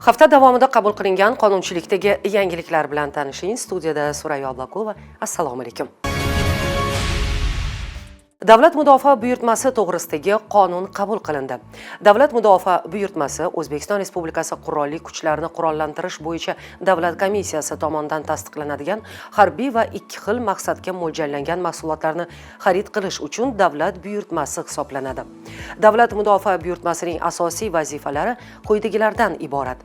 Hafta davomida qabul qilingan qonunchilikdagi yangiliklar bilan tanishing. Studiyada Surayyo Oblakova. Assalomu alaykum. Davlat mudofaa buyurtmasi to'g'risidagi qonun qabul qilindi. Davlat mudofaa buyurtmasi O'zbekiston Respublikasi Qurolli kuchlarini qurollantirish bo'yicha davlat komissiyasi tomonidan tasdiqlanadigan harbiy va ikki xil maqsadga mo'ljallangan mahsulotlarni xarid qilish uchun davlat buyurtmasi hisoblanadi. Davlat mudofaa buyurtmasining asosiy vazifalari quyidagilardan iborat: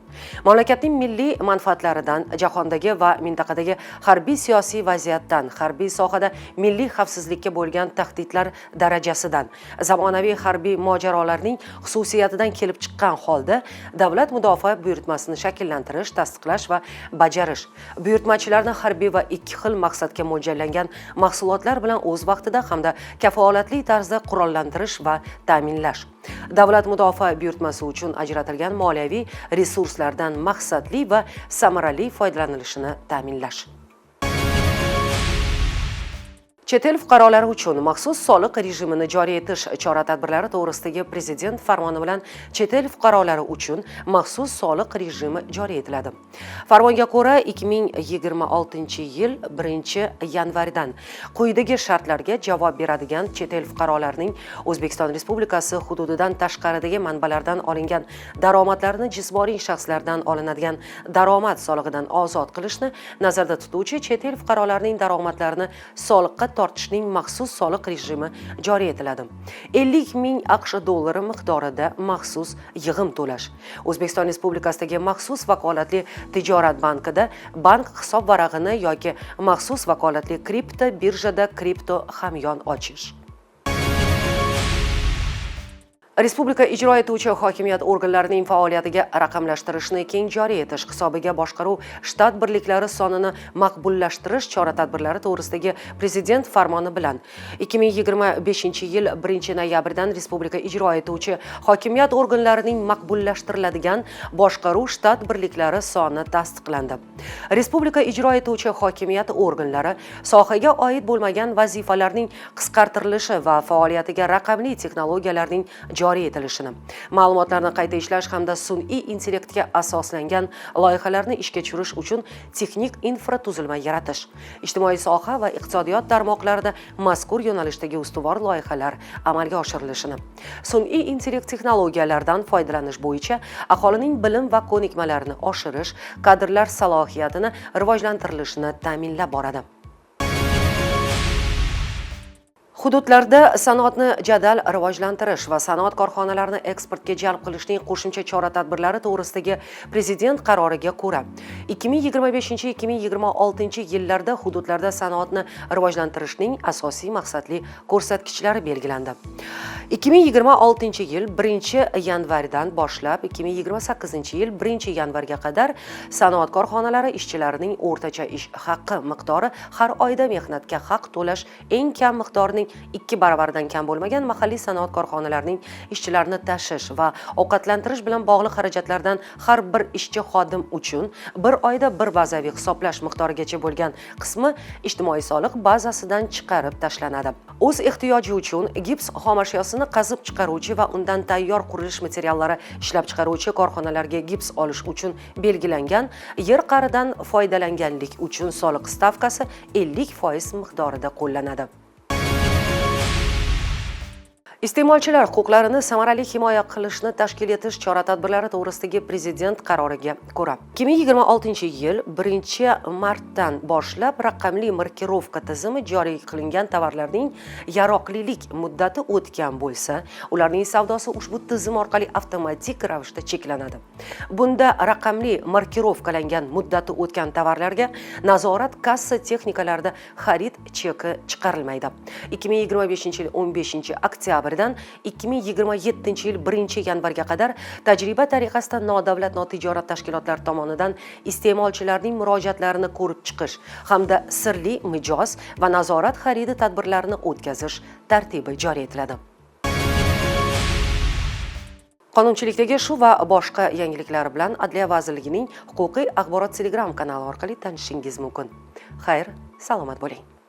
mamlakatning milliy manfaatlaridan, jahondagi va mintaqadagi harbiy siyosiy vaziyatdan, harbiy sohada milliy xavfsizlikka bo'lgan tahdidlar darajasidan, zamonaviy harbiy mojarolarning xususiyatidan kelib chiqqan holda davlat mudofaa buyurtmasini shakllantirish, tasdiqlash va bajarish, buyurtmachilarni harbiy va ikki xil maqsadga mo'ljallangan mahsulotlar bilan o'z vaqtida hamda kafolatli tarzda qurollantirish va ta'minlash, davlat mudofaa buyurtmasi uchun ajratilgan moliyaviy resurslardan maqsadli va samarali foydalanilishini ta'minlash. Chet el fuqarolari uchun maxsus soliq rejimini joriy etish chora-tadbirlari to'g'risidagi Prezident farmoni bilan chet el fuqarolari uchun maxsus soliq rejimi joriy etiladi. Farmonga ko'ra 2026-yil 1-yanvardan quyidagi shartlarga javob beradigan chet el fuqarolarining O'zbekiston Respublikasi hududidan tashqaridagi manbalardan olingan daromadlarni jismoniy shaxslardan olinadigan daromad solig'idan ozod qilishni nazarda tutuvchi chet el fuqarolarining daromadlarini soliqqa tortishning maxsus soliq rejimi joriy etiladi. 50 ming AQSh dollari miqdorida maxsus yig'im to'lash. O'zbekiston Respublikasidagi maxsus vakolatli tijorat bankida bank hisob varag'ini yoki maxsus vakolatli kripto birjada kripto hamyon ochish. Respublika ijro etuvchi hokimiyat organlarining faoliyatiga raqamlashtirishni keng joriy etish hisobiga boshqaruv shtat birliklari sonini maqbullashtirish chora-tadbirlari to'g'risidagi Prezident farmoni bilan 2025-yil 1-noyabrdan Respublika ijro etuvchi hokimiyat organlarining maqbullashtiriladigan boshqaruv shtat birliklari soni tasdiqlandi. Respublika ijro etuvchi hokimiyat organlari sohaga oid bo'lmagan vazifalarning qisqartirilishi va faoliyatiga raqamli texnologiyalarning joriy etilishini, ma'lumotlarni qayta ishlash hamda sun'iy intellektga asoslangan loyihalarni ishga tushirish uchun texnik infratuzilma yaratish, ijtimoiy soha va iqtisodiyot tarmoqlarida mazkur yo'nalishdagi ustuvor loyihalar amalga oshirilishini, sun'iy intellekt texnologiyalaridan foydalanish bo'yicha aholining bilim va ko'nikmalarini oshirish, kadrlar salohiyatini rivojlantirilishini ta'minlab boradi. Hududlarda sanoatni jadal rivojlantirish va sanoat korxonalarini eksportga jalb qilishning qo'shimcha chora-tadbirlari to'g'risidagi Prezident qaroriga ko'ra 2025-2026 yillarda hududlarda sanoatni rivojlantirishning asosiy maqsadli ko'rsatkichlari belgilandi. 2026-yil 1-yanvardan boshlab 2028-yil 1-yanvarga qadar sanoat korxonalari ishchilarining o'rtacha ish haqqi miqdori har oyda mehnatga haq to'lash eng kam miqdorining 2 baravaridan kam bo'lmagan mahalliy sanoat korxonalarining ishchilarini tashish va ovqatlantirish bilan bog'liq xarajatlardan har bir ishchi xodim uchun bir oyda bir bazaviy hisoblash miqdorigacha bo'lgan qismi ijtimoiy soliq bazasidan chiqarib tashlanadi. O'z ehtiyoji uchun gips xomashyosini qazib chiqaruvchi va undan tayyor qurilish materiallari ishlab chiqaruvchi korxonalarga gips olish uchun belgilangan yer qa'ridan foydalanganlik uchun soliq stavkasi 50% miqdorida qo'llanadi. Iste'molchilar huquqlarini samarali himoya qilishni tashkil etish chora-tadbirlari to'g'risidagi Prezident qaroriga ko'ra 2026-yil 1-martdan boshlab raqamli markirovka tizimi joriy qilingan tovarlarning yaroqlilik muddati o'tgan bo'lsa, ularning savdosi ushbu tizim orqali avtomatik ravishda cheklanadi. Bunda raqamli markirovkalangan muddati o'tgan tovarlarga nazorat kassa texnikalarida xarid cheki chiqarilmaydi. 2025-yil 15-oktyabr 2027-yil 1-yanvarga qadar tajriba tariqasida nodavlat notijorat tashkilotlar tomonidan iste'molchilarning murojaatlarini ko'rib chiqish hamda sirli mijoz va nazorat xaridi tadbirlarini o'tkazish tartibi joriy etiladi. Qonunchilikdagi shu va boshqa yangiliklar bilan Adliya vazirligining huquqiy axborot Telegram kanali orqali tanishishingiz mumkin. Xayr, salomat bo'ling.